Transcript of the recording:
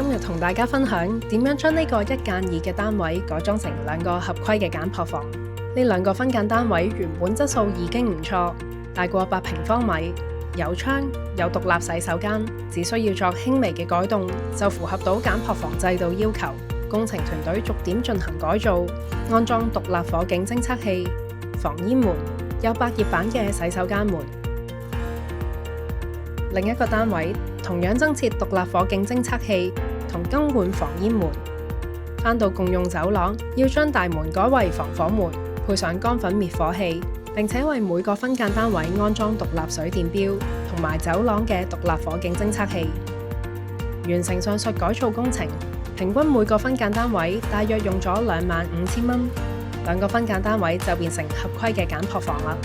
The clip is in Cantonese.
今日同大家分享點樣將呢個1間2嘅單位改裝成2個合規嘅簡樸房。呢2個分間單位原本質素已經唔錯，大過8平方米，有窗，有獨立洗手間，只需要作輕微嘅改動就符合到簡樸房制度要求。工程團隊逐點進行改造，安裝獨立火警偵測器、防煙門，有百葉板嘅洗手間門。另一個單位同樣增設獨立火警偵測器同更換防煙門。返到共用走廊，要將大門改為防火門，配上乾粉滅火器，並且為每個分間單位安裝獨立水電錶同埋走廊嘅獨立火警偵測器。完成上述改造工程，平均每個分間單位大約用咗25,000蚊，2個分間單位就變成合規嘅簡樸房啦。